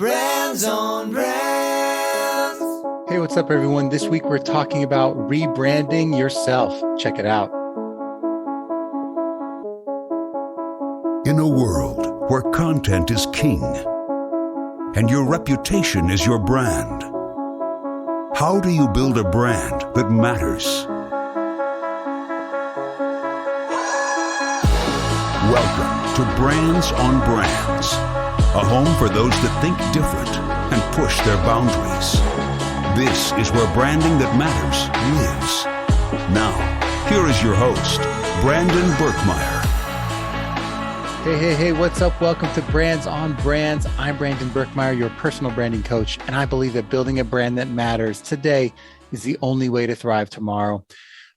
Brands on Brands. Hey, what's up, everyone? This week we're talking about rebranding yourself. Check it out. In a world where content is king and your reputation is your brand, how do you build a brand that matters? Welcome to Brands on Brands, a home for those that think different and push their boundaries. This is where branding that matters lives. Now, here is your host, Brandon Burkmeyer. Hey, what's up? Welcome to Brands on Brands. I'm Brandon Burkmeyer, your personal branding coach, and I believe that building a brand that matters today is the only way to thrive tomorrow.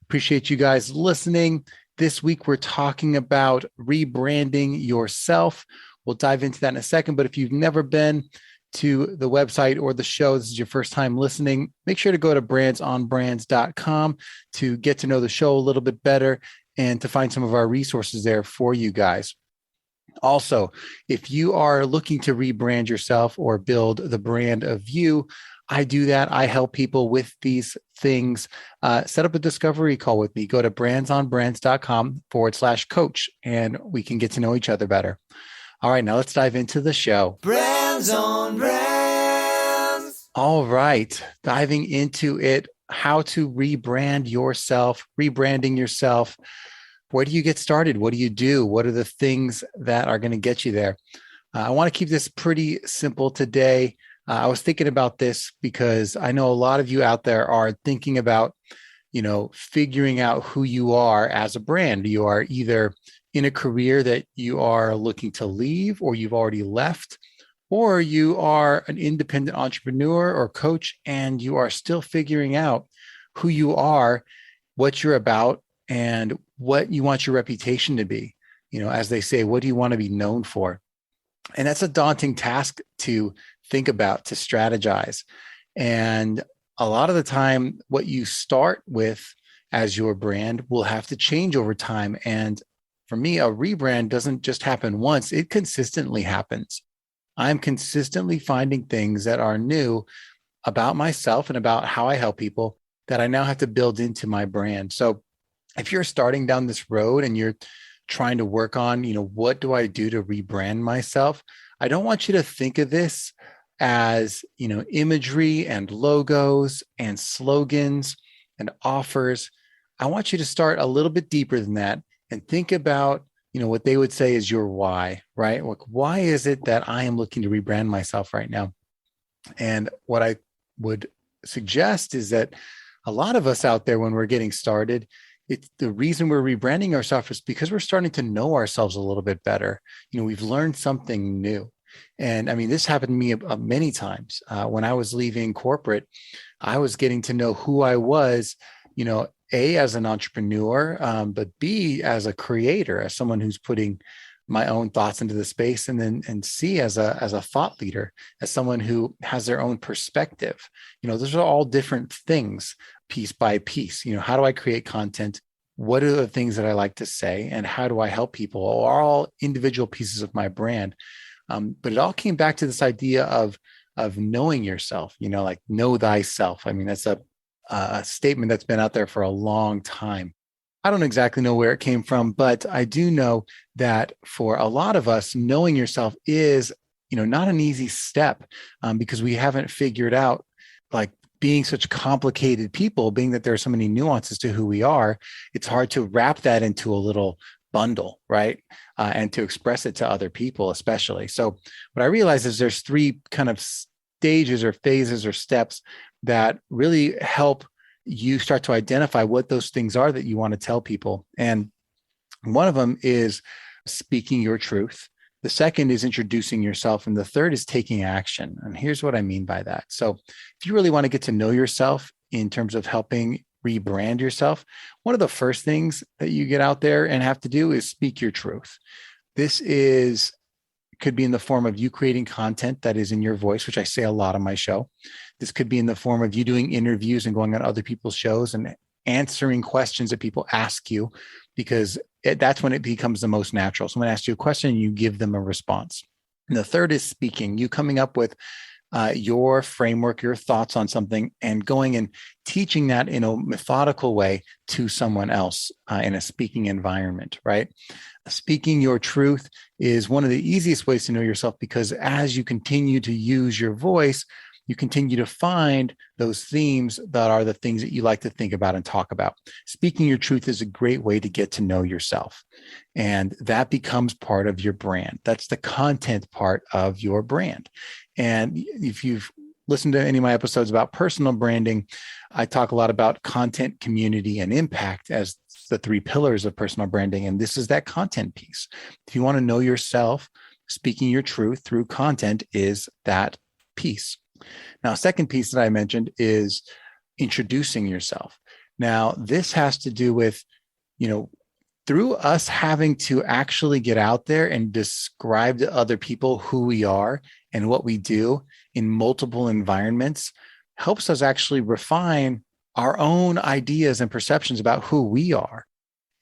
Appreciate you guys listening. This week, we're talking about rebranding yourself. We'll dive into that in a second, but if you've never been to the website or the show, this is your first time listening, make sure to go to brandsonbrands.com to get to know the show a little bit better and to find some of our resources there for you guys. Also, if you are looking to rebrand yourself or build the brand of you, I do that. I help people with these things. Set up a discovery call with me. Go to brandsonbrands.com/coach, and we can get to know each other better. All right, now let's dive into the show. Brands on Brands. All right, diving into it, how to rebrand yourself, rebranding yourself. Where do you get started? What do you do? What are the things that are going to get you there? I want to keep this pretty simple today. I was thinking about this because I know a lot of you out there are thinking about, figuring out who you are as a brand. You are either in a career that you are looking to leave, or you've already left, or you are an independent entrepreneur or coach, and you are still figuring out who you are, what you're about, and what you want your reputation to be. As they say, what do you want to be known for? And that's a daunting task to think about, to strategize. And a lot of the time, what you start with as your brand will have to change over time. And for me, a rebrand doesn't just happen once, it consistently happens. I'm consistently finding things that are new about myself and about how I help people that I now have to build into my brand. So if you're starting down this road and you're trying to work on, what do I do to rebrand myself? I don't want you to think of this as, imagery and logos and slogans and offers. I want you to start a little bit deeper than that and think about, what they would say is your why, right? Like, why is it that I am looking to rebrand myself right now? And what I would suggest is that a lot of us out there, when we're getting started, it's the reason we're rebranding ourselves is because we're starting to know ourselves a little bit better. We've learned something new. And I mean, this happened to me many times. When I was leaving corporate, I was getting to know who I was, A, as an entrepreneur, but B, as a creator, as someone who's putting my own thoughts into the space, and C, as a thought leader, as someone who has their own perspective. Those are all different things, piece by piece. How do I create content? What are the things that I like to say? And how do I help people? Are all individual pieces of my brand. But it all came back to this idea of knowing yourself, like know thyself. I mean, that's a statement that's been out there for a long time. I don't exactly know where it came from, but I do know that for a lot of us, knowing yourself is, not an easy step because we haven't figured out, like, being such complicated people, being that there are so many nuances to who we are, it's hard to wrap that into a little bundle, right? And to express it to other people, especially. So what I realized is there's three kind of stages or phases or steps that really help you start to identify what those things are that you want to tell people. And one of them is speaking your truth. The second is introducing yourself. And the third is taking action. And here's what I mean by that. So if you really want to get to know yourself in terms of helping rebrand yourself, one of the first things that you get out there and have to do is speak your truth. This could be in the form of you creating content that is in your voice, which I say a lot on my show. This could be in the form of you doing interviews and going on other people's shows and answering questions that people ask you, because that's when it becomes the most natural. Someone asks you a question and you give them a response. And the third is speaking, you coming up with your framework, your thoughts on something, and going and teaching that in a methodical way to someone else in a speaking environment, right? Speaking your truth is one of the easiest ways to know yourself, because as you continue to use your voice, you continue to find those themes that are the things that you like to think about and talk about. Speaking your truth is a great way to get to know yourself. And that becomes part of your brand. That's the content part of your brand. And if you've listened to any of my episodes about personal branding, I talk a lot about content, community, and impact as the three pillars of personal branding. And this is that content piece. If you want to know yourself, speaking your truth through content is that piece. Now, second piece that I mentioned is introducing yourself. Now, this has to do with, through us having to actually get out there and describe to other people who we are and what we do in multiple environments, helps us actually refine our own ideas and perceptions about who we are.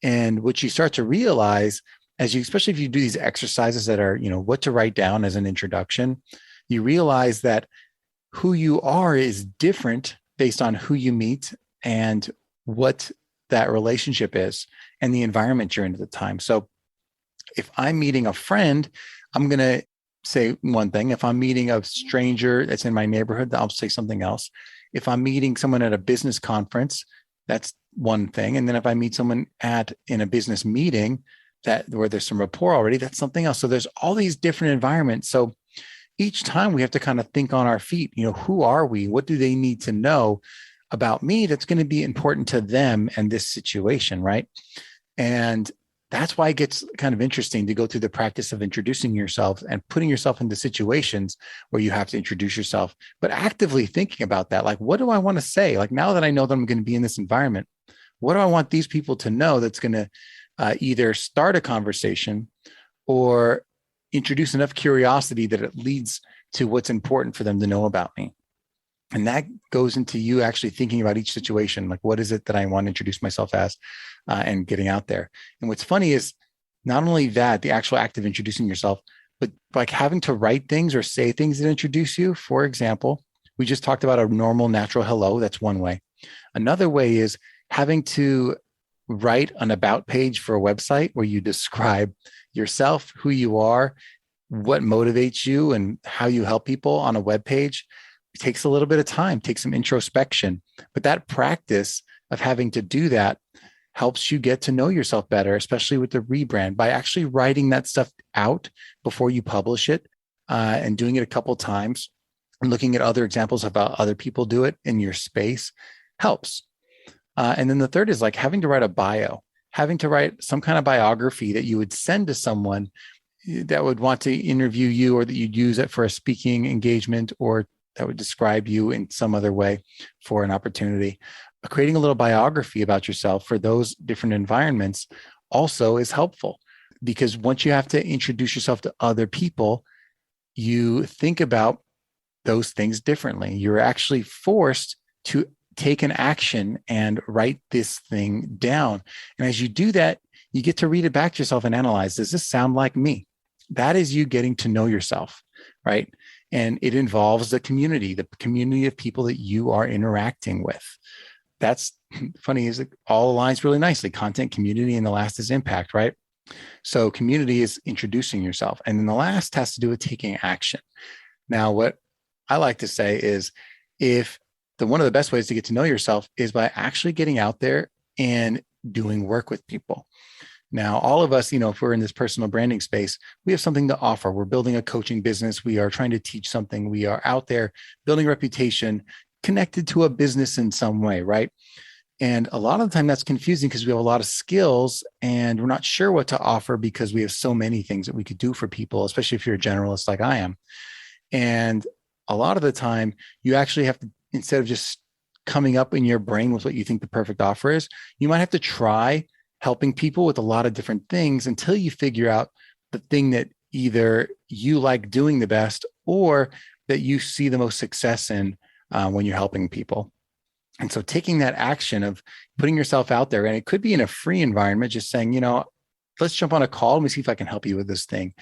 And what you start to realize especially if you do these exercises that are, what to write down as an introduction, you realize that who you are is different based on who you meet and what that relationship is and the environment you're in at the time. So if I'm meeting a friend, I'm going to say one thing. If I'm meeting a stranger that's in my neighborhood, I'll say something else. If I'm meeting someone at a business conference, that's one thing. And then if I meet someone in a business meeting where there's some rapport already, that's something else. So there's all these different environments. So each time we have to kind of think on our feet, who are we? What do they need to know about me that's going to be important to them and this situation, right? And that's why it gets kind of interesting to go through the practice of introducing yourself and putting yourself into situations where you have to introduce yourself, but actively thinking about that. Like, what do I want to say? Like, now that I know that I'm going to be in this environment, what do I want these people to know that's going to either start a conversation or introduce enough curiosity that it leads to what's important for them to know about me? And that goes into you actually thinking about each situation. Like, what is it that I want to introduce myself as and getting out there? And what's funny is not only that, the actual act of introducing yourself, but like having to write things or say things that introduce you. For example, we just talked about a normal, natural hello. That's one way. Another way is having to write an about page for a website where you describe yourself, who you are, what motivates you, and how you help people on a web page. It takes a little bit of time, takes some introspection, but that practice of having to do that helps you get to know yourself better, especially with the rebrand, by actually writing that stuff out before you publish it and doing it a couple of times and looking at other examples of how other people do it in your space helps. And then the third is like having to write a bio, having to write some kind of biography that you would send to someone that would want to interview you, or that you'd use it for a speaking engagement, or that would describe you in some other way for an opportunity. Creating a little biography about yourself for those different environments also is helpful, because once you have to introduce yourself to other people, you think about those things differently. You're actually forced to take an action and write this thing down. And as you do that, you get to read it back to yourself and analyze, does this sound like me? That is you getting to know yourself, right? And it involves the community of people that you are interacting with. That's funny, is it all aligns really nicely. Content, community, and the last is impact, right? So community is introducing yourself. And then the last has to do with taking action. Now, what I like to say is one of the best ways to get to know yourself is by actually getting out there and doing work with people. Now, all of us, if we're in this personal branding space, we have something to offer. We're building a coaching business. We are trying to teach something. We are out there building reputation, connected to a business in some way, right? And a lot of the time that's confusing because we have a lot of skills and we're not sure what to offer because we have so many things that we could do for people, especially if you're a generalist like I am. And a lot of the time you actually have to, instead of just coming up in your brain with what you think the perfect offer is, you might have to try helping people with a lot of different things until you figure out the thing that either you like doing the best or that you see the most success in when you're helping people. And so taking that action of putting yourself out there, and it could be in a free environment, just saying, let's jump on a call and see if I can help you with this thing.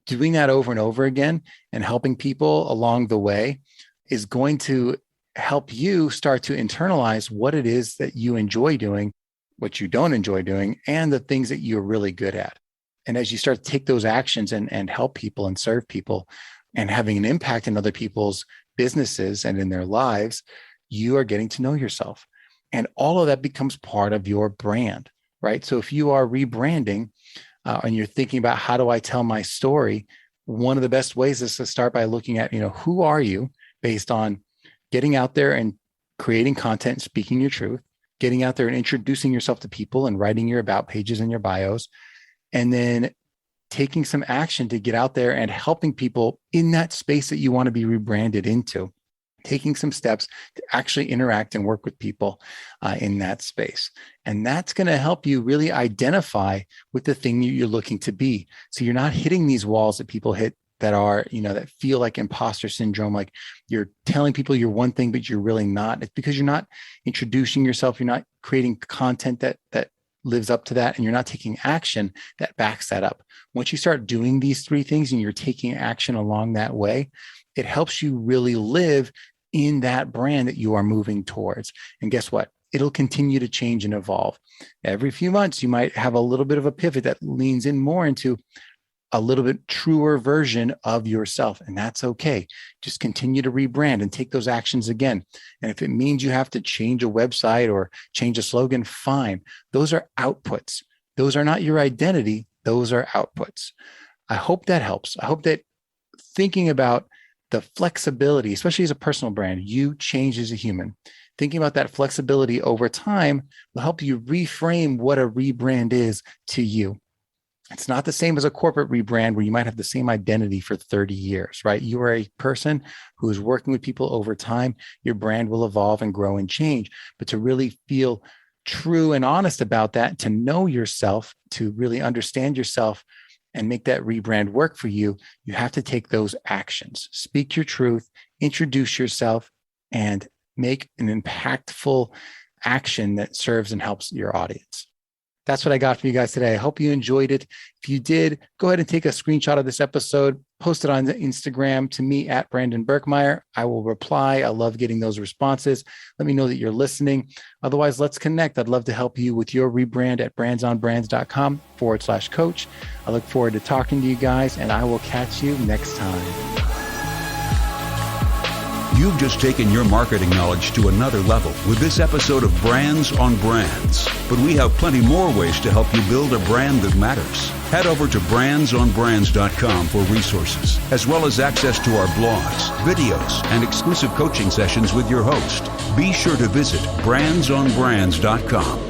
doing that over and over again and helping people along the way is going to help you start to internalize what it is that you enjoy doing, what you don't enjoy doing, and the things that you're really good at. And as you start to take those actions and help people and serve people and having an impact in other people's businesses and in their lives, you are getting to know yourself. And all of that becomes part of your brand, right? So if you are rebranding and you're thinking about how do I tell my story, one of the best ways is to start by looking at, who are you based on getting out there and creating content, and speaking your truth, getting out there and introducing yourself to people and writing your about pages and your bios, and then taking some action to get out there and helping people in that space that you want to be rebranded into, taking some steps to actually interact and work with people in that space. And that's going to help you really identify with the thing you're looking to be. So you're not hitting these walls that people hit that are, that feel like imposter syndrome, like you're telling people you're one thing, but you're really not. It's because you're not introducing yourself. You're not creating content that lives up to that. And you're not taking action that backs that up. Once you start doing these three things and you're taking action along that way, it helps you really live in that brand that you are moving towards. And guess what? It'll continue to change and evolve. Every few months, you might have a little bit of a pivot that leans in more into a little bit truer version of yourself. And that's okay. Just continue to rebrand and take those actions again. And if it means you have to change a website or change a slogan, fine. Those are outputs. Those are not your identity. Those are outputs. I hope that helps. I hope that thinking about the flexibility, especially as a personal brand, you change as a human. Thinking about that flexibility over time will help you reframe what a rebrand is to you. It's not the same as a corporate rebrand where you might have the same identity for 30 years, right? You are a person who is working with people over time. Your brand will evolve and grow and change. But to really feel true and honest about that, to know yourself, to really understand yourself and make that rebrand work for you, you have to take those actions. Speak your truth, introduce yourself, and make an impactful action that serves and helps your audience. That's what I got for you guys today. I hope you enjoyed it. If you did, go ahead and take a screenshot of this episode, post it on the Instagram to me at Brandon Birkmeyer. I will reply. I love getting those responses. Let me know that you're listening. Otherwise, let's connect. I'd love to help you with your rebrand at brandsonbrands.com/coach. I look forward to talking to you guys, and I will catch you next time. You've just taken your marketing knowledge to another level with this episode of Brands on Brands. But we have plenty more ways to help you build a brand that matters. Head over to brandsonbrands.com for resources, as well as access to our blogs, videos, and exclusive coaching sessions with your host. Be sure to visit brandsonbrands.com.